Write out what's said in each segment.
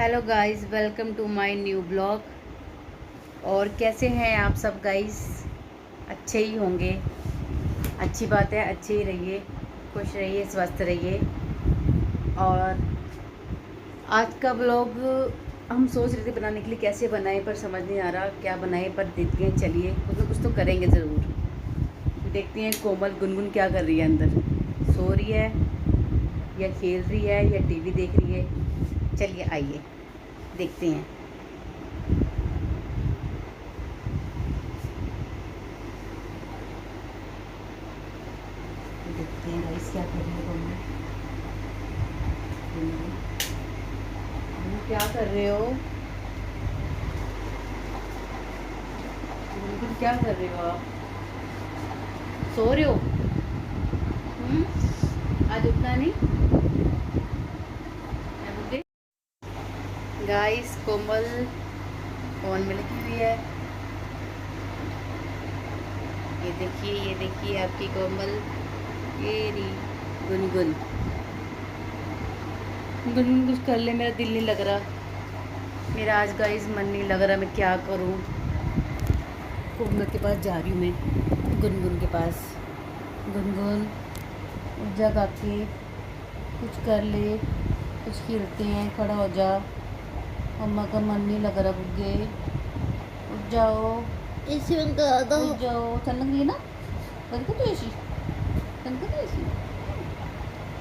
Hello guys, welcome to my new blog. और कैसे हैं आप सब गाइस? अच्छे ही होंगे। अच्छी बात है, अच्छे ही रहिए, खुश रहिए, स्वस्थ रहिए। और आज का ब्लॉग हम सोच रहे थे बनाने के लिए, कैसे बनाएं, पर समझ नहीं आ रहा क्या बनाएं। पर देखते हैं, चलिए कुछ ना कुछ तो करेंगे ज़रूर। देखते हैं कोमल गुनगुन क्या कर रही है, अंदर सो रही है या खेल रही है या टीवी देख रही है। चलिए आइए देखते हैं। देखते हैं गाइस क्या कर रही है तुम क्या कर रहे हो? तुम क्या कर रहे हो? आप सो रहे हो? आज उठना नहीं? गाइस कोमल फोन में लगी हुई है। ये देखिए आपकी कोमल, ये रही गुनगुन। गुनगुन कुछ कर ले, मेरा दिल नहीं लग रहा। मेरा आज गाइस मन नहीं लग रहा, मैं क्या करूं। कोमल के पास जा रही हूँ मैं, गुनगुन के पास। गुनगुन उठ जा काके, कुछ कर ले, कुछ खेलते हैं, खड़ा हो जा। मम्मा का मन नहीं लग रहा बुग्गे, उठ जाओ। एसी बंद करा दो। उठ जाओ, ठंड लग रही है ना? बंद कर दो एसी, बंद कर दो एसी।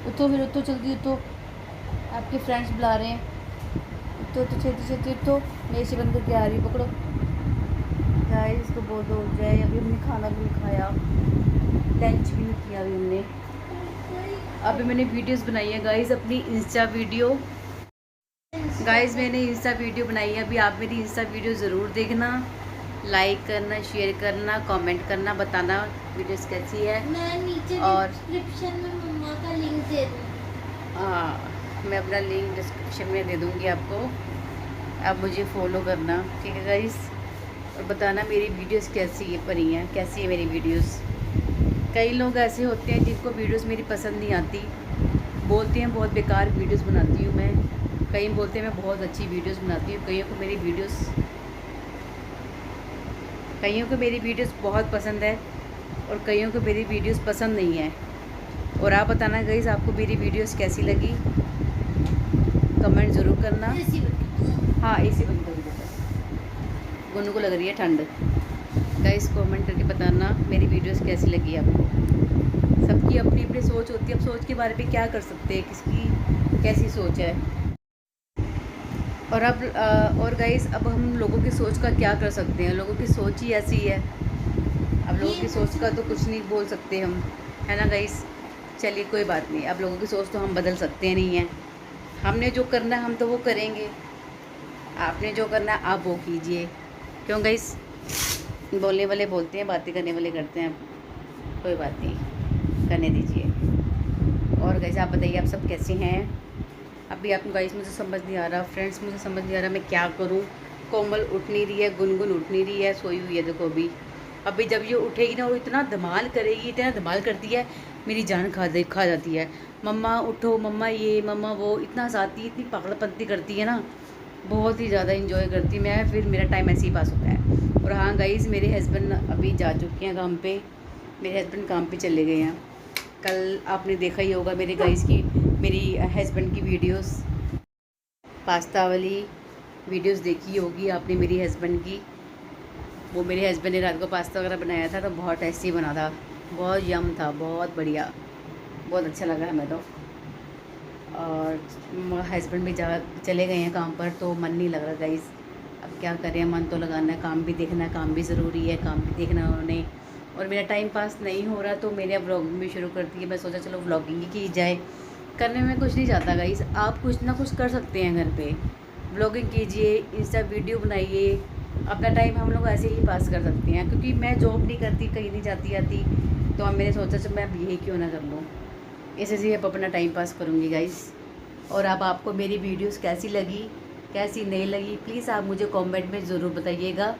उठो फिर, उठो जल्दी उठो, आपके फ्रेंड्स बुला रहे हैं। उठो तो छेती छेती उठो, मैं एसी बंद करके आ रही हूँ, पकड़ो। गाइस इसको बोल दो उठ जाए। अभी हमने खाना भी नहीं खाया, लंच भी नहीं किया अभी हमने। अभी मैंने वीडियोस बनाई है गाइस, अपनी इंस्टा वीडियो। गाइस मैंने इंस्टा वीडियो बनाई है, अभी आप मेरी इंस्टा वीडियो ज़रूर देखना, लाइक करना, शेयर करना, कमेंट करना, बताना वीडियोस कैसी है। मैं नीचे और डिस्क्रिप्शन में मम्मा का लिंक दे दूँगी। मैं अपना लिंक डिस्क्रिप्शन में दे दूँगी आपको, आप मुझे फॉलो करना, ठीक है गाइस। और बताना मेरी वीडियोस कैसी है, बनी है कैसी है मेरी वीडियोस। कई लोग ऐसे होते हैं जिनको वीडियोस मेरी पसंद नहीं आती, बोलते हैं बहुत बेकार वीडियोस बनाती हूँ मैं। कई बोलते हैं मैं बहुत अच्छी वीडियोस बनाती हूँ। कईयों को मेरी वीडियोस बहुत पसंद है और कईयों को मेरी वीडियोस पसंद नहीं है। और आप बताना गाइस आपको मेरी वीडियोस कैसी लगी, कमेंट ज़रूर करना। एसी बंद कर दो। हाँ एसी बंद कर दो, गुन्नू को लग रही है ठंड। गाइस कमेंट करके बताना मेरी वीडियोस कैसी लगी आपको। सबकी अपनी अपनी सोच होती है, अब सोच के बारे में क्या कर सकते हैं, किसकी कैसी सोच है। और गाइस अब हम लोगों की सोच का क्या कर सकते हैं, लोगों की सोच ही ऐसी है। अब लोगों की सोच का तो कुछ नहीं बोल सकते हम, है ना गाइस। चलिए कोई बात नहीं, अब लोगों की सोच तो हम बदल सकते नहीं हैं। हमने जो करना है हम तो वो करेंगे, आपने जो करना है आप वो कीजिए। क्यों गाइस? बोलने वाले बोलते हैं, बातें करने वाले करते हैं। कोई बात नहीं, करने दीजिए। और गाइस आप बताइए आप सब कैसे हैं? अभी आप गाइस मुझे समझ नहीं आ रहा, फ्रेंड्स मुझे समझ नहीं आ रहा मैं क्या करूं। कोमल उठ नहीं रही है, गुनगुन उठ नहीं रही है, सोई हुई है देखो अभी। अभी जब ये उठेगी ना वो इतना धमाल करेगी, इतना धमाल करती है, मेरी जान खा जाती है। मम्मा उठो, मम्मा ये मम्मा वो, इतना हंसाती है, इतनी पागलपंती करती है ना, बहुत ही ज़्यादा इंजॉय करती है। मैं फिर मेरा टाइम ऐसे ही पास होता है। और हाँ गाइस मेरे हस्बैंड अभी जा चुके हैं काम पे, मेरे हस्बैंड काम पे चले गए हैं। कल आपने देखा ही होगा मेरी हस्बैंड की वीडियोस, पास्ता वाली वीडियोस देखी होगी आपने मेरी हस्बैंड की। वो मेरे हस्बैंड ने रात को पास्ता वगैरह बनाया था तो बहुत टेस्टी बना था, बहुत यम था, बहुत बढ़िया, बहुत अच्छा लगा हमें तो। और हस्बैंड भी जा चले गए हैं काम पर तो मन नहीं लग रहा गाइस। अब क्या करें, मन तो लगाना है, काम भी देखना है, काम भी ज़रूरी है, काम भी देखना है उन्होंने। और मेरा टाइम पास नहीं हो रहा तो मैंने अब व्लॉगिंग भी शुरू कर दी है। मैं सोचा चलो व्लॉगिंग ही की जाए। करने में कुछ नहीं जाता गाइस, आप कुछ ना कुछ कर सकते हैं घर पे। व्लॉगिंग कीजिए, इंस्टा वीडियो बनाइए, अपना टाइम हम लोग ऐसे ही पास कर सकते हैं। क्योंकि मैं जॉब नहीं करती, कहीं नहीं जाती आती, तो अब मैंने सोचा चलो मैं अब यही क्यों ना कर लूँ, ऐसे से अब अपना टाइम पास करूँगी गाइस। और अब आपको मेरी वीडियोस कैसी लगी, कैसी नहीं लगी, प्लीज़ आप मुझे कमेंट में ज़रूर बताइएगा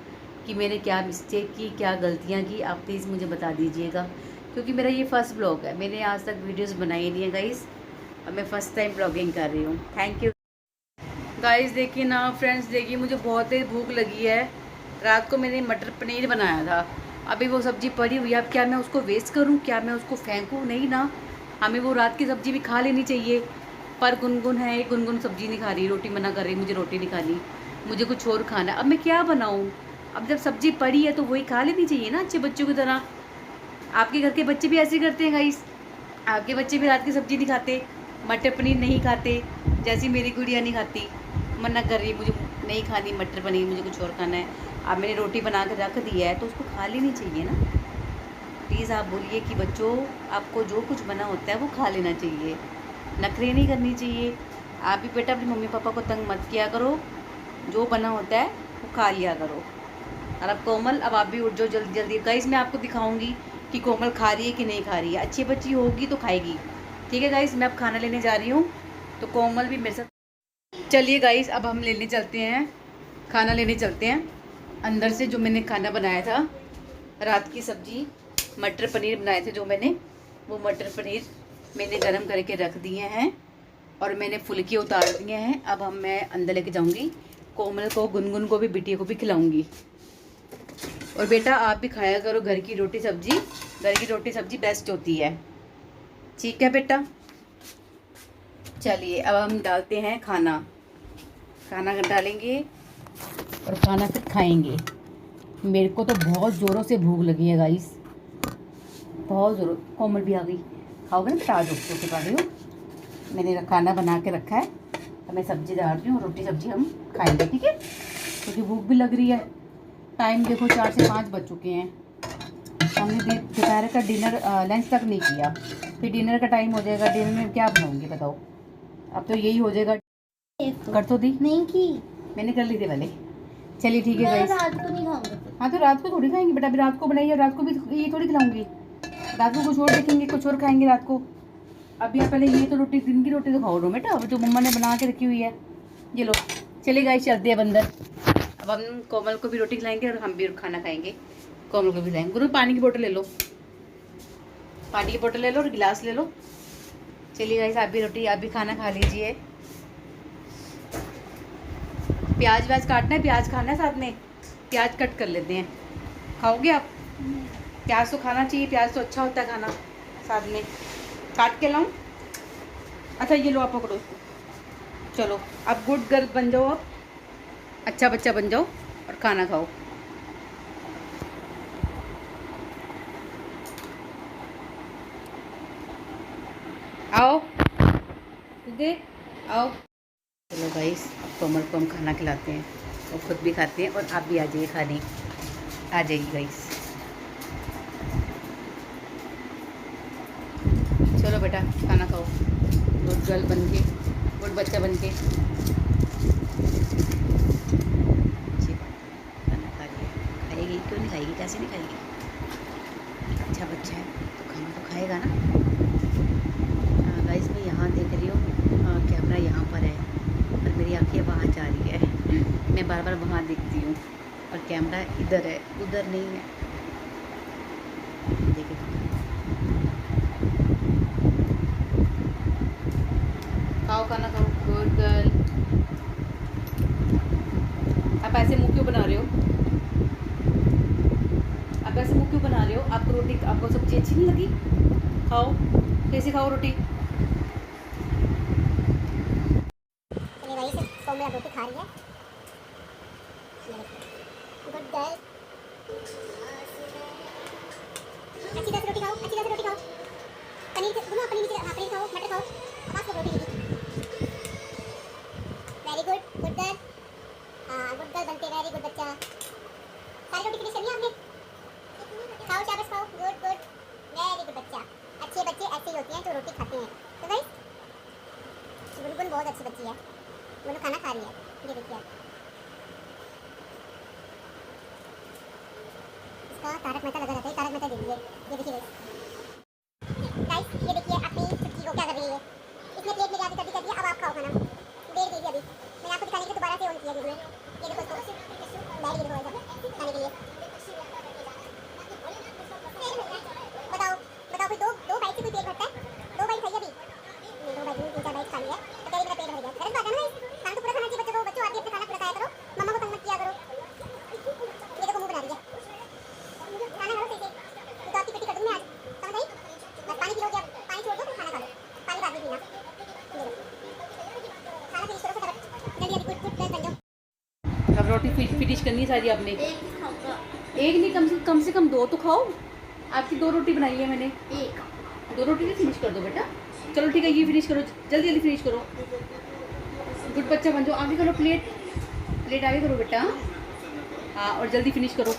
कि मैंने क्या मिस्टेक की, क्या गलतियाँ की, आप प्लीज़ मुझे बता दीजिएगा। क्योंकि मेरा ये फर्स्ट ब्लॉग है, मैंने आज तक वीडियोस बनाई नहीं है गाइस, और मैं फ़र्स्ट टाइम ब्लॉगिंग कर रही हूँ। Thank you. गाइस देखिए ना फ्रेंड्स, देखिए मुझे बहुत ही भूख लगी है। रात को मैंने मटर पनीर बनाया था, अभी वो सब्ज़ी पड़ी हुई है। अब क्या मैं उसको वेस्ट करूं, क्या मैं उसको फेंकूं? नहीं ना, हमें वो रात की सब्ज़ी भी खा लेनी चाहिए। पर गुनगुन है, ये गुनगुन सब्ज़ी नहीं खा रही, रोटी मना कर रही, मुझे रोटी नहीं खानी, मुझे कुछ और खाना है। अब मैं क्या बनाऊँ? अब जब सब्ज़ी पड़ी है तो वही खा लेनी चाहिए ना, अच्छे बच्चों की तरह। आपके घर के बच्चे भी ऐसे करते हैं गाइस, आपके बच्चे भी रात की सब्ज़ी नहीं खाते, मटर पनीर नहीं खाते, जैसी मेरी गुड़िया नहीं खाती, मना कर रही मुझे नहीं खानी मटर पनीर, मुझे कुछ और खाना है। अब मैंने रोटी बना कर रख दी है तो उसको खा लेनी चाहिए ना। प्लीज़ आप बोलिए कि बच्चों, आपको जो कुछ बना होता है वो खा लेना चाहिए, नखरे नहीं करनी चाहिए। आप भी बेटा अपने मम्मी पापा को तंग मत किया करो, जो बना होता है वो खा लिया करो। और अब कोमल, अब आप भी उठ जाओ जल्दी जल्दी। गाइस मैं आपको दिखाऊंगी कि कोमल खा रही है कि नहीं खा रही है। अच्छी बच्ची होगी तो खाएगी। ठीक है गाइस, मैं अब खाना लेने जा रही हूँ, तो कोमल भी मेरे साथ। चलिए गाइस, अब हम लेने चलते हैं, खाना लेने चलते हैं अंदर से। जो मैंने खाना बनाया था, रात की सब्जी मटर पनीर बनाए थे जो मैंने, वो मटर पनीर मैंने गरम करके रख दिए हैं और मैंने फुलके उतार दिए हैं। अब मैं अंदर लेके जाऊंगी, कोमल को, गुनगुन को भी, बिटिया को भी खिलाऊंगी। और बेटा आप भी खाया करो घर की रोटी सब्जी, घर की रोटी सब्जी बेस्ट होती है। ठीक है बेटा। चलिए अब हम डालते हैं खाना, खाना डालेंगे और खाना फिर खाएंगे। मेरे को तो बहुत ज़ोरों से भूख लगी है गाइस, बहुत ज़ोरों। कोमल भी आ गई, खाओगे ना बेटा? आ जाओ, रोटी पा रही हो। मैंने खाना बना के रखा है, तो मैं सब्ज़ी डाल रही हूँ, रोटी सब्ज़ी हम खाएंगे, ठीक है? क्योंकि भूख भी लग रही है। टाइम देखो 4 से 5 बज चुके हैं, हमने दोपहर का डिनर लंच तक नहीं किया, फिर डिनर का टाइम हो जाएगा। डिनर में क्या बनाऊंगी बताओ? अब तो यही हो जाएगा। कर तो दी नहीं की, मैंने कर ली थी पहले। चलिए ठीक है मैं गाइस। रात को नहीं खाऊंगा। हाँ तो रात को थोड़ी खाएंगे बेटा, अभी रात को बनाइए, रात को भी ये थोड़ी खिलाऊंगी। रात को कुछ और देखेंगे, कुछ और खाएंगे रात को। अभी आप पहले ये तो रोटी, दिन की रोटी तो खाओ रो बेटा, अब जो मम्मा ने बना के रखी हुई है ये लो। चलिए गाइस चलते हैं अंदर। अब हम कोमल को भी रोटी खिलाएंगे और हम भी खाना खाएंगे, कोमल को भी खिलाएंगे। गुरु पानी की बोतल ले लो, पानी की बोतल ले लो और गिलास ले लो। चलिए गाइस आप भी रोटी, आप भी खाना खा लीजिए। प्याज व्याज काटना है, प्याज खाना है साथ में, प्याज कट कर लेते हैं। खाओगे आप? प्याज तो खाना चाहिए, प्याज तो अच्छा होता है खाना साथ में। काट के लाऊं? अच्छा ये लो, आप पकड़ो इसको। चलो अब गुड गर्ल बन जाओ, आप अच्छा बच्चा बन जाओ और खाना खाओ। आओ दीदी, आओ। चलो गाइस, अब कोमल को हम खाना खिलाते हैं और खुद भी खाते हैं, और आप भी आ जाइए खाने, आ जाइए गाइस। चलो बेटा खाना खाओ, गुड गर्ल बन के, गुड बच्चा बन के। खाना खा लिया, खाएगी क्यों नहीं खाएगी, कैसे नहीं खाएगी? अच्छा बच्चा है तो खाना तो खाएगा ना। गाइस मैं यहाँ देख रही हूँ, कैमरा यहाँ पर है और मेरी आँखें वहाँ जा रही है, मैं बार बार वहाँ देखती हूँ और कैमरा इधर है, उधर नहीं है। देखिए खाओ, खाना खाओ, गुड गर्ल। आप ऐसे मुंह क्यों बना रहे हो? आप ऐसे मुंह क्यों बना रहे हो? आपको रोटी, आपको सब्जी अच्छी नहीं लगी? खाओ, कैसे खाओ रोटी? कोमल रोटी खा रही है। गुड गर्ल, अच्छी तरह से रोटी खाओ, अच्छी तरह से रोटी खाओ। पनीर दोनों, पनीर नीचे, हाँ पनीर खाओ, मटर खाओ, पास में रोटी लीजिए। वेरी गुड, गुड गर्ल, हाँ गुड गर्ल बनते, वेरी गुड बच्चा। सारी रोटी फिनिश करनी है आपने? खाओ, शाबाश खाओ, गुड गुड, वेरी गुड बच्चा। अच्छे बच्चे ऐसे ही होते हैं जो रोटी खाते हैं। तो गाइस गुनगुन बहुत अच्छी बच्ची है, गुनगुन खाना खा रही है, ये देखिए आप। इसका तारक मेहता लगा रहता है, तारक मेहता देखिए, ये देखिए गाइस, ये देखिए अपनी छुट्टी को क्या कर रही है। इसने प्लेट मेरे आगे कर दिया, अब आप खाओ खाना, देर दीजिए। अभी मैंने आपको दिखाने के लिए दोबारा से ऑन किया वीडियो, ये देखो इसको बैठ गई थोड़ा खाने के लिए। बताओ बताओ, फिर दो बाइट से कोई पेट भरता है? 2 बाइट खाइए अभी, 2 बाइट नहीं, 3-4 बाइट खा लिया तो कह रही मेरा पेट भर गया। गलत बात है ना, खाना तो पूरा खाना चाहिए बच्चों को। रोटी फिनिश करनी है सारी आपने। एक ही खाऊंगा। एक नहीं, कम से कम 2 तो खाओ। आपकी 2 रोटी बनाई है मैंने, एक 2 रोटी भी फिनिश कर दो बेटा। चलो ठीक है, ये फिनिश करो, जल्दी जल्दी फिनिश करो। गुड बच्चा बन जाओ, आगे करो, प्लेट आगे करो बेटा। हाँ, और जल्दी फिनिश करो।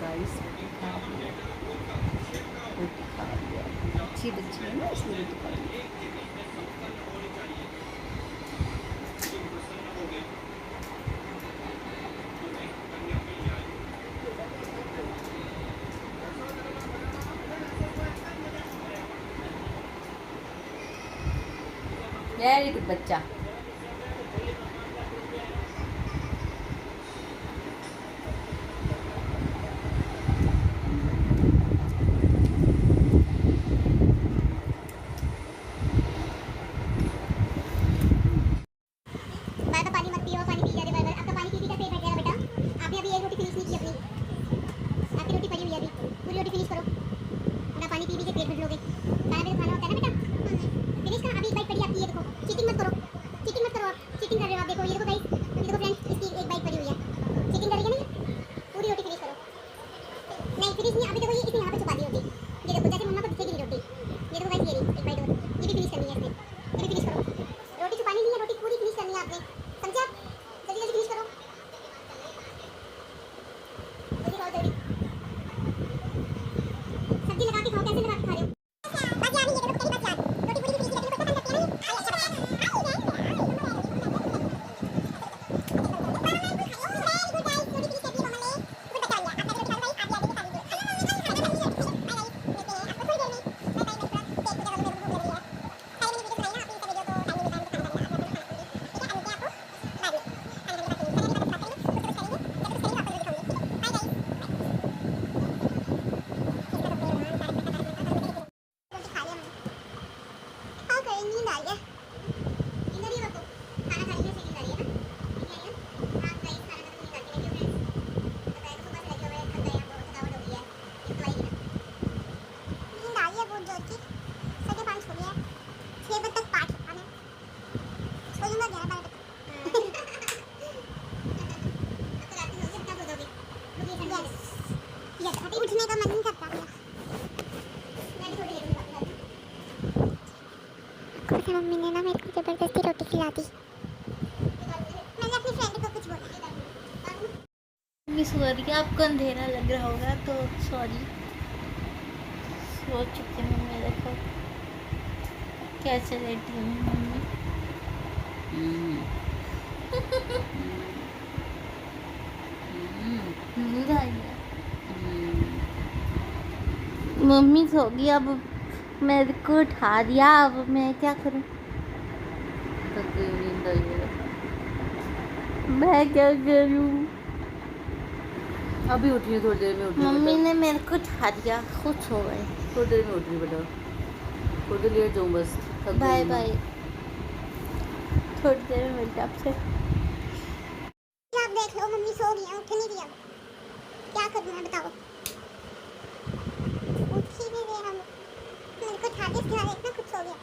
गाइस रोटी खा लिया, अच्छी बच्ची है ना इसलिए रोटी खा लिया। वेरी गुड बच्चा। बार पानी मत पियो, पानी पी जा रहे बार। आपका पानी पी का पेट भर जाएगा बेटा। आपने अभी एक रोटी फिनिश नहीं की अपनी, आपकी रोटी पड़ी हुई है अभी, पूरी रोटी फिनिश करो। अपना पानी पी के पेट भर लोगे। खाना भी तो खाना होता है ना बेटा। फिनिश कर, अभी एक बाइट पड़ी आपकी, ये देखो। चीटिंग मत करो, चीटिंग मत करो आप, चीटिंग कर रहे हो आप। देखो ये देखो गाइस, ये देखो फ्रेंड्स, इसकी एक बाइट पड़ी हुई है। चीटिंग कर रही है ना, पूरी रोटी फिनिश करो। नहीं फिनिश नहीं, अभी देखो ये इसने यहाँ पे छुपा दी रोटी। ये देखो जैसे मम्मा को दिखेगी रोटी। ये देखो गाइस, ये रही एक बाइट और, ये भी फिनिश करनी है इसने। ये भी फिनिश करो, रोटी छुपानी नहीं है, रोटी पूरी फिनिश करनी है आपने, समझे आप? जल्दी जल्दी फिनिश करो, जल्दी खाओ जल्दी। सब्जी लगा के खाओ, कैसे लगा के खा रहे हो? बस यार ये देखो तेरी बस यार, रोटी पूरी फिनिश की, रोटी पसंद करती है ना? आई अच्छा उठने का मन नहीं करता मेरा। मैं थोड़ी देर में कुछ मम्मी ने ना मेरे को जबरदस्ती रोटी खिला दी। मैंने अपनी फ्रेंड को कुछ बोला। मिस हो रही है, आपको अंधेरा लग रहा होगा तो सॉरी। सो चुके हैं मेरे को, कैसे लेटी हूँ मम्मी। नींद आई है। मम्मी सो गई, अब मेरे को उठा दिया, अब मैं क्या करूँ? नींद आई है। मैं क्या करूँ? अभी उठ रही हूँ, थोड़ी देर में उठ रही हूँ मम्मी बेटा। ने मेरे को उठा दिया, खुश हो गए। थोड़ी देर में उठ रही हूँ बेटा, थोड़ी देर लेट जाऊँ बस, थक गई बाय हूँ मैं। बाय, थोड़ी देर में मिलते हैं आपसे। आप देख लो मम्मी सो गई है, उठ नहीं रही अब। क्या करूँ मैं बताओ? उठ ही नहीं रहे हम। मेरे को उठा के इसके बाद देखना खुद सो गया।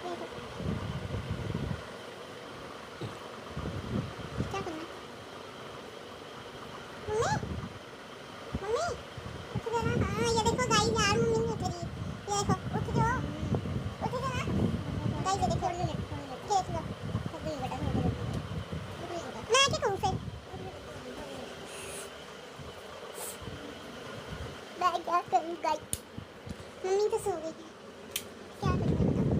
देखो। क्या करना है? मम्मी मम्मी उठ जाना। हाँ ये देखो गाइस, यार मम्मी नहीं उठ रही। ये देखो उठ जाओ, उठ जाना गाइस। ये देखो देख लो, थक गई बेटा, थोड़ी देर मैं आके कहूँ फिर। मैं क्या करूँ गाइस, मम्मी तो सो गई है, क्या करूँ मैं बताओ?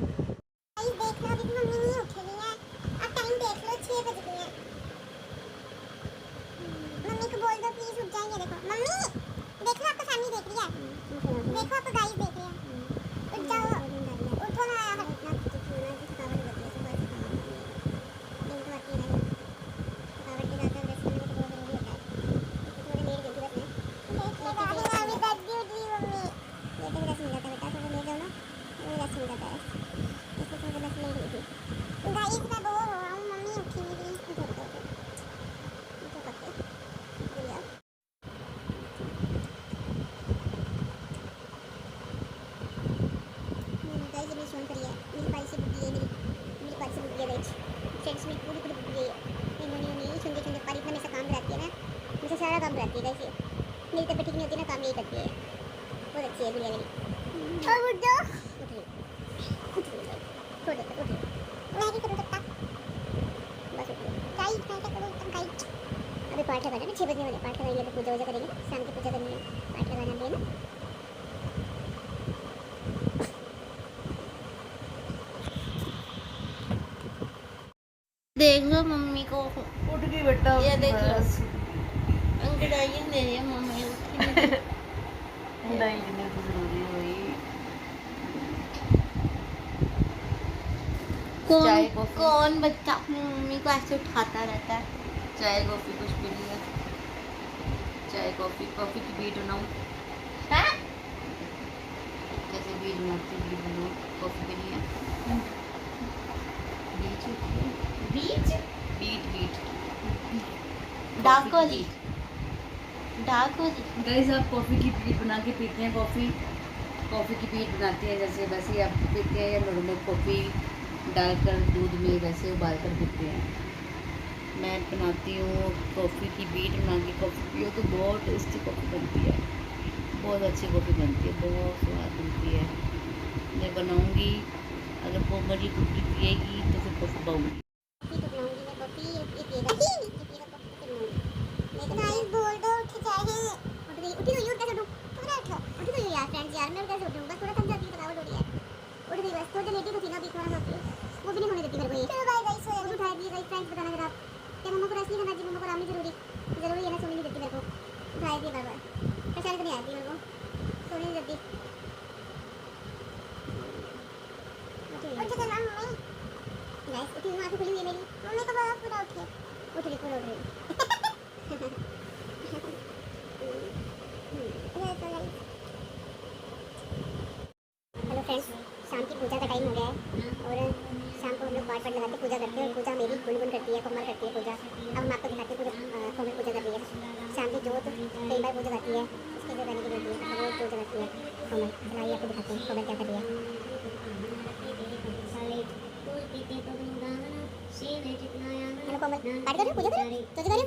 गाइस देख लो करती है वैसे। मेरी तबीयत ठीक नहीं होती ना, काम यही करती है, बहुत अच्छी है गुड़िया मेरी। और उठ जाओ, उठ रही, उठ रही, थोड़ा देर उठ रही, मैं भी करूँ सकता, बस उठ रही, टाइट कैसे करूँ एकदम टाइट। अभी पाठ लगाना ना 6 बजने वाले, पाठ लगाएंगे, अभी पूजा वूजा करेंगे ना, शाम की पूजा करनी है, पाठ लगाना भी है ना। देख लो मम्मी को, उठ गई बेटा, ये देख लो। बस। अंगड़ाई दे रही है मम्मी उठी नहीं रही। दवाई लेने तो जरूरी है भाई। चाय, कौन कॉफी? कौन बच्चा अपनी मम्मी को ऐसे उठाता रहता है? चाय कॉफी कुछ भी नहीं है। चाय कॉफी, कॉफी की बीट बनाऊँ? हाँ? कैसे बीट बनाती हूँ, बीट बनाऊँ, कॉफी भी नहीं है। बीट होती है, बीच बीट बीट डार्क कॉफी वाली, की डार्क वाली। बीट। गाइस आप कॉफ़ी की बीट बना के पीते हैं, कॉफ़ी की बीट बनाती हैं जैसे वैसे ही आप पीते हैं, या नॉर्मल कॉफ़ी डालकर दूध में वैसे उबाल कर पीते हैं? मैं बनाती हूँ कॉफ़ी की बीट बना के कॉफ़ी पियो तो बहुत टेस्टी कॉफ़ी बनती है, बहुत अच्छी कॉफ़ी बनती है, बहुत स्वाद बनती है। मैं बनाऊँगी, अगर वो मेरी कुटी पिएगी तो फिर कॉफ़ी पाऊँगी। कॉफी तो बनाऊंगी मैं, कॉफी ये पिएगा, ये पिएगा कॉफी तो बनाऊंगी। मैं तो गाइस बोल दो उठ जाए, उठ गई, उठी हुई, उठ कैसे उठूं, थोड़ा उठो, उठी हुई यार फ्रेंड्स, यार मैं कैसे उठूं, बस थोड़ा थक जाती है, थकावट हो रही है, उठ गई बस, थोड़ी देर लेटी तो थी ना, अभी थोड़ा सोती हूँ, वो भी नहीं होने देती मेरे को ये। चलो बाय गाइस, सो उठा दिए गाइस फ्रेंड्स, बताना जरा आप क्या मम्मा को रेस्ट नहीं करना चाहिए, मम्मा को आराम नहीं जरूरी है ना, सोने नहीं देती मेरे को, उठाई थी बार बार, परेशानी तो नहीं आती मेरे को, सोने नहीं देती। उठ चला मम्मी, गाइस उठी हूँ, आंखें खुली हुई है मेरी, मम्मी को बोलो पूरा उठिए, उठ रही, पूरा उठ रही। हेलो फ्रेंड्स, शाम की पूजा का टाइम हो गया है और शाम को हम लोग पाठ लगाते पूजा करते हैं, और पूजा मेरी गुनगुन करती है, कोमल करती है पूजा। अब हम आपको दिखाते हैं पूरे कोमल पूजा कर रही है, शाम की जोत कई बार पूजा करती है, उसके जो करने की होती है वो पूजा करती है कोमल। चलाइए आपको दिखाते हैं कोमल क्या कर रही है। हेलो कोमल, पाठ कर रहे हो, पूजा कर रहे हो, तो कर रहे हो,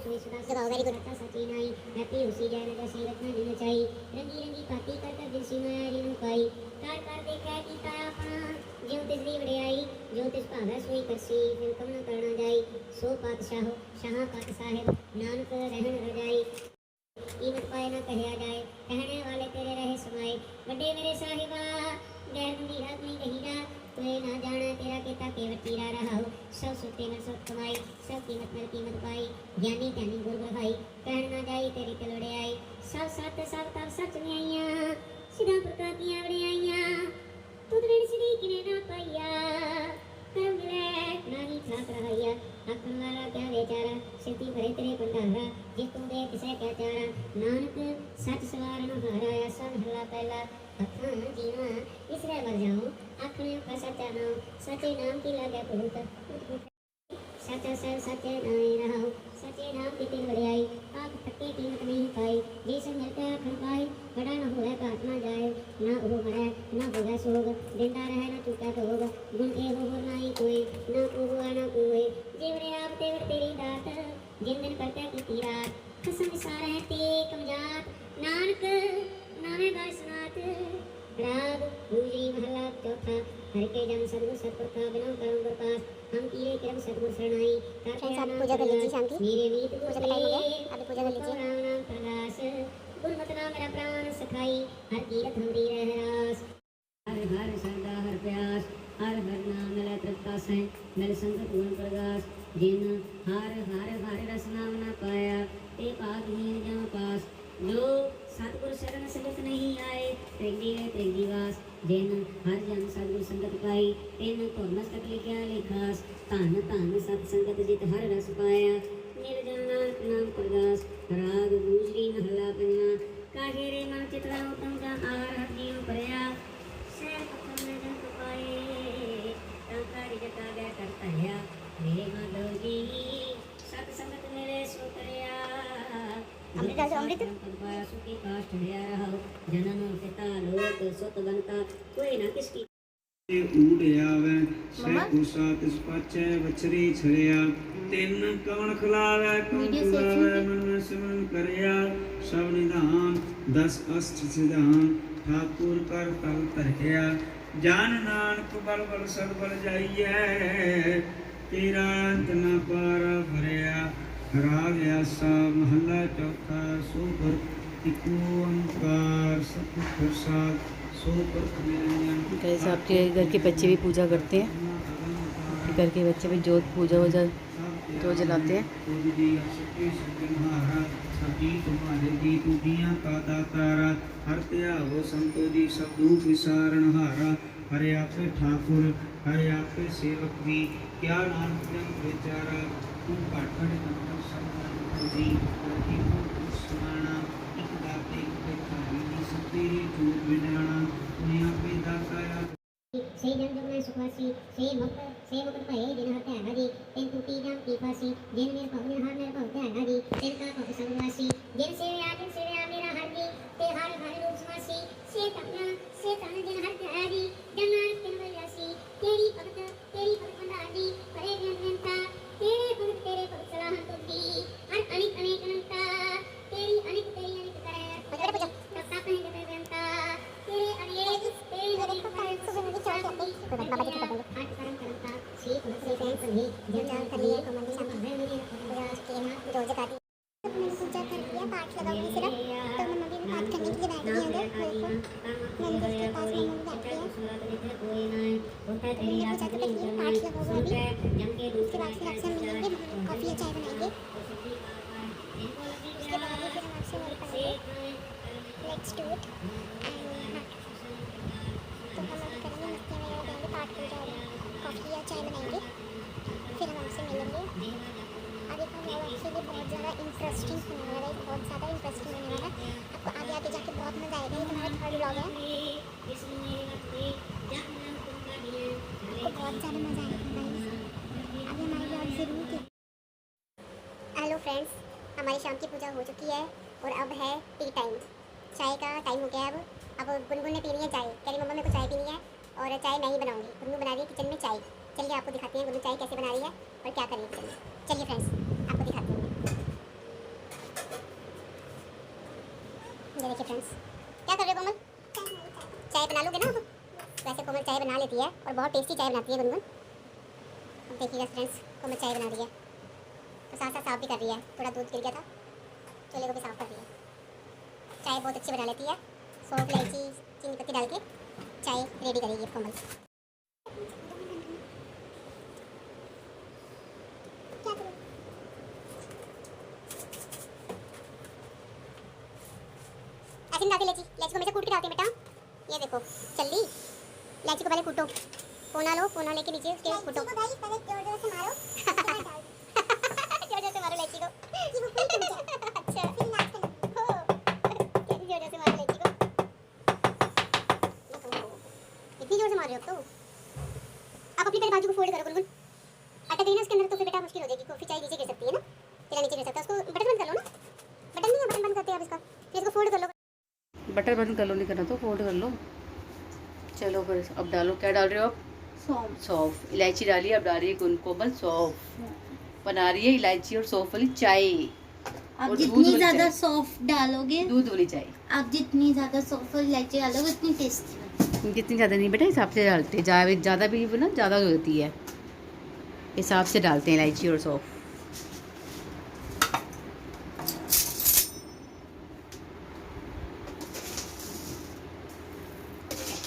जगाओ, वेरी गुड। ਜਿਉ ਤਿਸ ਦੀ ਵਡਿਆਈ ਜੋ ਤਿਸ ਭਾਵੈ ਸੋਈ ਕਰਸੀ ਫਿਰ ਕਮ ਨ ਕਰਣਾ ਜਾਈ ਸੋ ਪਾਤਸ਼ਾਹੋ ਸ਼ਾਹਾਂ ਪਤ ਸਾਹਿਬ ਨਾਨਕ ਰਹਿਣ ਰਜਾਈ कीमत पाए ना कहया जाए कहने वाले तेरे रहे समाए बड़े मेरे साहिबा गैर मीरा नहीं कहीरा कोई ना जाना तेरा केता केवटीरा रहा हो सब सुते में सब कमाई सब कीमत पाई ज्ञानी ज्ञानी गुर भाई कहन ना जाई तेरी तलड़े आई सब सत सब तब सच में आईया सिद्धा प्रकार की आवड़े आईया तुद ऋण श्री किने ना पाइया कर्म मिले नाही ठाक रहाइया आखन वाला क्या बेचारा सिद्धि भरे तेरे भंडारा जे तू दे किसे क्या चारा नानक सच सवार न हारा ऐसा हल्ला पहला अखा जीवा इसरे मर जाऊं आखने का सच्चा नाम सच्चे नाम की लागे बहुत सच्चा सर सच्चे नाई रहा सच्चे नाम की तिल बड़ाई आप तक्के कीमत नहीं पाई जिसे मिलते आखन पाई बड़ा न होए घाट न जाए ना हो मरे न होगा सोग जिंदा रहे न चुका तो होगा गुण ए हो नहीं कोई न को हुआ न कोई जीवरे आप तेवर तेरी दात जिन दिन करते की तीरा खसम सारे ते कमजात नानक नामे गाय सनात राग दूसरी महला चौथा हर के जन सदगुरु सतपुर का बिना करूं प्रकाश हम कीरे क्रम सतगुरु शरणाई फ्रेंड्स आप पूजा कर लीजिए शाम की, मेरे मीत पूजा का टाइम हो गया, अभी पूजा कर लीजिए। राम नाम प्रकाश गुरमत नाम मेरा प्राण सखाई हर कीरत हमरी रह रास हर हर सरदा हर प्यास हर हर नाम मिला तृप्तास है मिल संगत गुण प्रकाश जिन हर हर हर रस नाम न पाया ते पागहीन जम पास जो सतगुरु शरण संगत नहीं आए तेगी वास जिन हर जन सतगुरु संगत पाई तिन तो मस्तक लिखा लिखास धन धन सत संगत जित हर रस पाया निर्जन नानक नाम प्रकाश राग दूसरी महला पंजवा काहे रे मन चितरा उत्तम जा आहार हर जीव परया सैर पथन में जन पाए टंकारी जटा गया करता है रे माधव जी सत संगत मेरे सो करया अमृत डाल दो, अमृत। सुखी काष्ठ भया रहा जनन पिता लोक सुत बनता कोई न किसकी ਊੜਿਆ ਵੈ ਸਹਿ मम्मा? ਕੁਸਾ ਤਿਸ ਪਾਚੈ ਵਛਰੀ ਛੜਿਆ ਤਿੰਨ ਕਵਣ ਖਲਾਵੈ ਕਉ वीडियो ਤੁਲਾਵੈ सोचेंगे। ਮਨ ਮੈਂ ਸਿਮਰਨ ਕਰਿਆ ਸਭ ਨਿਧਾਨ ਦਸ ਅਸ਼ਟ ਸਿਧਾਨ ਠਾਕੁਰ ਕਰ ਤਲ ਧਰਿਆ ਜਨ ਨਾਨਕ ਬਲ ਬਲ ਸਦ ਬਲ ਜਾਈਐ ਤੇਰਾ ਅੰਤ ਨ ਪਾਰ ਭਰਿਆ ਰਾਗ ਆਸਾ ਮਹੱਲਾ ਚੌਥਾ ਸੋ ਗੁਰ ਇਕ ਓੰਕਾਰ ਸਤਿ ਪ੍ਰਸਾਦ ਸੋ ਗੁਰ ਨਿਰੰਜਨ गाइस आपके घर के बच्चे भी पूजा करते हैं, आपके घर के बच्चे भी जोत पूजा वूजा तो जलाते हैं। सभी तुम्हारे दी तुझियां का दातारा हर त्यागो संतो दी सब दुख विसारण हारा हरे आपे ठाकुर हरे आपे सेवक भी क्या नाम जन बेचारा तुम पाठन कंठ सब जी प्रति सुनाना एक दाते के खाली सब तेरी झूठ बिनाना उन्हें आपे दाताया ਸੇ ਜਨ ਜੁਗ ਮੈਂ ਸੁਖਾਸੀ ਸੇ ਮੁਕਤ ਭਏ ਜਿਨ ਹਰ ਧਿਆਨ ਹਰੀ ਤਿਨ ਟੂਟੀ ਜਮ ਕੀ ਫਾਸੀ ਜਿਨ ਮੇਰ ਭਉ ਜਿਨ ਹਰ ਮੇਰ ਭਉ ਧਿਆਨ ਹਰੀ ਤਿਨ ਕਾ ਭਉ ਸੰਗਵਾਸੀ ਜਿਨ ਸੇਵਿਆ ਮੇਰਾ ਹਰ ਜੀ ਤੇ ਹਰ ਹਰ ਰੂਪ ਸਮਾਸੀ ਸੇ ਤਨ ਜਿਨ ਹਰ ਧਿਆਰੀ ਜਨ ਨਾਨਕ ਤਿਨ ਵਰਿਆਸੀ ਤੇਰੀ ਭਗਤ ਭੰਡਾਰੀ ਪਰੇ ਜਨੰਤਾ ਤੇਰੇ ਭਗਤ ਸਲਾਹਨ ਤੁਧੀ ਹਰ ਅਨਿਕ ਅਨੰਤਾ ਤੇਰੀ ਅਨਿਕ ਕਰੈ ਤਤਾ ਪਹਿ ਜਤੇ ਬੇਨਤਾ ਤੇਰੇ ਅਨੇਕ ਤੇਰੀ ਹਰੀ बाबा जी को कर देंगे जन कर लिए को मंदिर सामने रोज का पूजा कर लिया पाठ लगा हुआ सिर्फ तो मम्मा भी बात करने के लिए बैठ गई अंदर मंदिर के पास मम्मा बैठ गई पूजा तो कर लिया पाठ लगा हुआ अभी उसके बाद फिर आपसे मिलेंगे कॉफी या चाय बनाएंगे उसके बाद फिर हम आपसे मिल पाएंगे लेट्स डू इट तो हम अब करेंगे मस्ती में रहेंगे पाठ कर जाएंगे कॉफ़ी या चाय बनाएंगे फिर हम आपसे मिलेंगे आगे का व्लॉग एक्चुअली बहुत ज़्यादा इंटरेस्टिंग होने वाला है बहुत ज़्यादा इंटरेस्टिंग होने वाला है आपको आगे आगे जाके बहुत मज़ा आएगा ये हमारा थर्ड व्लॉग है आपको बहुत ज़्यादा मज़ा आएगा गाइस अभी हमारे व्लॉग ज़रूर देखें। हेलो फ्रेंड्स हमारी शाम की पूजा हो चुकी है और अब है टी टाइम चाय का टाइम हो गया है अब गुनगुन ने पीनी है चाय कह रही मम्मा मेरे को चाय पीनी है और चाय मैं ही बनाऊंगी गुनगुन बना रही है किचन में चाय चलिए आपको दिखाते हैं गुनगुन चाय कैसे बना रही है और क्या कर रही है किचन में चलिए फ्रेंड्स आपको दिखाते हैं ये देखिए फ्रेंड्स क्या कर रहे हो कोमल चाय बना लोगे ना आप वैसे कोमल चाय बना लेती है और बहुत टेस्टी चाय बनाती है गुनगुन देखिएगा फ्रेंड्स कोमल चाय बना रही है तो साथ साथ साफ भी कर रही है थोड़ा दूध गिर गया था चूल्हे को भी साफ कर रही है चाय बहुत अच्छी बना लेती है सौंफ इलायची चीनी पत्ती डाल के चाय रेडी करेगी कोमल ऐसे नहीं डालते इलायची को हमेशा कूट के डालते हैं बेटा ये देखो जल्दी इलायची को पहले कूटो कोना लेके नीचे उसके कूटो जोर से मारो इलायची को अच्छा जोर से मारो इलायची को इतनी जोर से मार रहे हो तो आप अपनी पहले बाजू को फोल्ड करो गुनगुन आटा देना उसके अंदर तो फिर बेटा मुश्किल हो जाएगी कॉफी चाय नीचे गिर सकती है ना तेरा नीचे गिर सकता है उसको बटन बंद कर लो ना बटन नहीं है बटन बंद करते हैं आप इसका फिर इसको फोल्ड कर लो बटर बंद कर लो, नहीं करना तो फोल्ड कर लो। चलो फिर अब डालो, क्या डाल रहे हो आप? सौंफ इलायची डाली, अब डाल रही है कोमल सौंफ, बना रही है इलायची और सौंफ वाली चाय। आप और दूध जितनी वाली ज्यादा चाय। सॉफ्ट डालोगे दूध वाली चाय आप जितनी ज्यादा सॉफ्ट और इलायची डालोगे उतनी टेस्टी बनती कितनी ज़्यादा नहीं बेटा हिसाब से डालते हैं, ज़्यादा भी ना ज़्यादा हो जाती है, हिसाब से डालते हैं इलायची और सौंफ।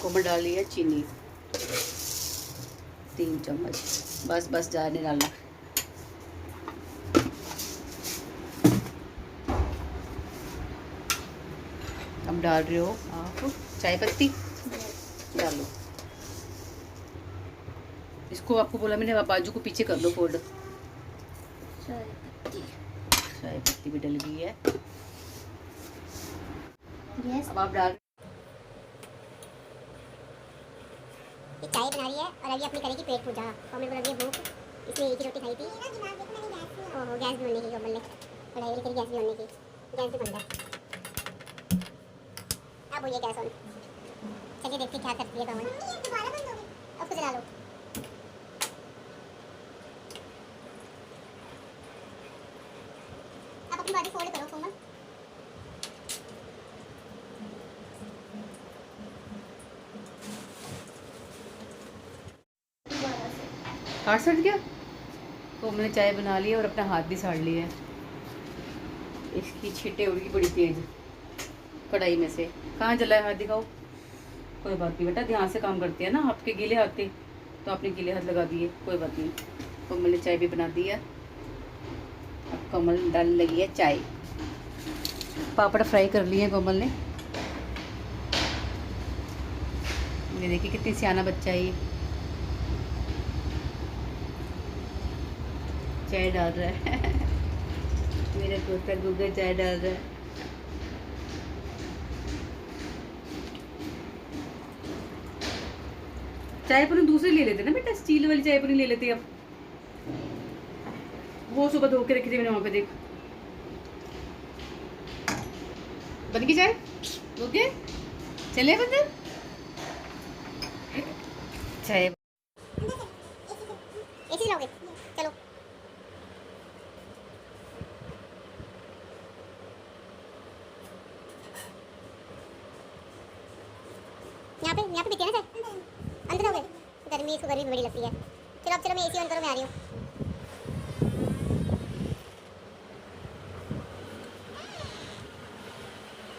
कोमल डाली है चीनी 3 चम्मच, बस ज़्यादा नहीं डालना। अब डाल रहे हो आप चाय पत्ती, डालो इसको। आपको बोला मैंने आप बाजू को पीछे कर लो फोल्ड। चाय पत्ती भी डल गई है। यस अब आप डाल ये चाय बना रही है और अभी अपनी करेगी पेट पूजा। कोमल को लगी है भूख, इसने एक ही रोटी खाई थी। ओहो गैस भी बनने की कोमल ने पढ़ाई वाली करी, गैस भी बनने की, गैस भी बन गया। अब वो ये गैस ऑन, चलिए देखते क्या करती है कोमल। उसको जला लो। आप अपनी बॉडी फोल्ड करो कोमल। हाथ सड़ गया तो मैंने चाय बना ली है और अपना हाथ भी साड़ लिया है। इसकी छींटे उड़ गई बड़ी तेज कढ़ाई में से। कहाँ जला है हाथ दिखाओ। कोई बात नहीं बेटा, ध्यान से काम करते हैं ना। आपके गीले हाथ थे तो आपने गीले हाथ लगा दिए, कोई बात नहीं। कोमल ने चाय भी बना दी है। अब कोमल डालने लगी है चाय। पापड़ फ्राई कर लिए हैं कोमल ने। ये देखिए कितनी सियाना बच्चा है ये। चाय डाल रहा है मेरा तोता गुग्गा चाय डाल रहा है। चाय पर दूसरी ले लेते ना बेटा, स्टील वाली चाय पर नहीं ले लेते अब। वो सुबह धो के रखी थी मैंने वहां पे, देख। बन गई चाय? ओके चले बंदर चाय। ऐसे लाओगे? चलो यहाँ पे पीते हैं ना चाय। अंदर जाओगे? गर्मी, इसको गर्मी बड़ी लगती है। चलो अब चलो, मैं एसी ऑन करो, मैं आ रही हूँ।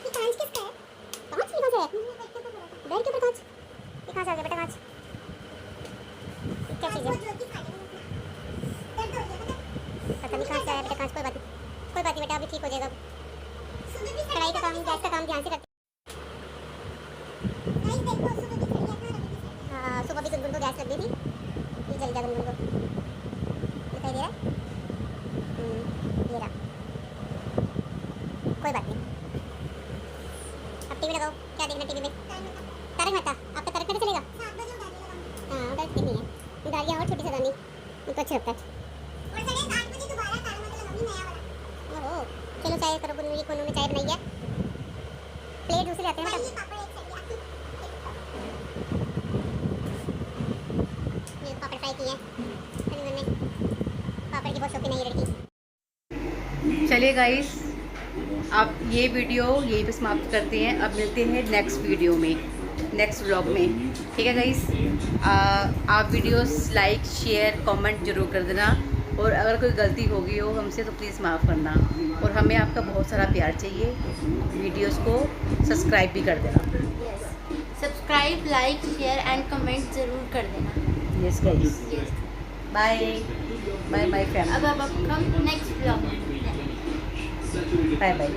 ये कांच किसका है? कांच कहाँ से है? बेड के ऊपर कांच? ये कहाँ से आ गया बेटा कांच? क्या चीज़ है? पता नहीं कहाँ से आया बेटा कांच। कोई बात नहीं, कोई बात नहीं बेटा, अभी ठीक हो जाएगा। कढ़ाई का काम, गैस का काम ध्यान से करते। हाँ, सुबह भी गुनगुन को गैस लग गई थी, ये जल गया गुनगुन को। दिखाई दे रहा है? ये रहा। कोई बात नहीं। अब टीवी लगाओ। क्या देखना टीवी में? तारक मेहता। आपका तारक मेहता चलेगा? हाँ, उधर नहीं है गाड़ियाँ और छोटी सदानी, उनको अच्छा लगता है। ओह, चलो चाय करो। गुनगुन कोनों में चाय बनाई है। प्लेट दूसरे आते हैं बेटा। ये पापड़ फ्राई किए हैं पापड़ की, बहुत शौकीन है ये लड़की। चलिए गाइस, आप ये वीडियो यहीं पे समाप्त करते हैं। अब मिलते हैं नेक्स्ट वीडियो में, नेक्स्ट व्लॉग में। ठीक है गाइस, आप वीडियोस लाइक शेयर कमेंट जरूर कर देना। और अगर कोई गलती हो गई हो हमसे तो प्लीज़ माफ़ करना। और हमें आपका बहुत सारा प्यार चाहिए। वीडियोस को सब्सक्राइब भी कर देना। Subscribe like share and comment ज़रूर कर देना। Yes guys, bye bye my family. अब हम नेक्स्ट ब्लॉग में बाय बाय।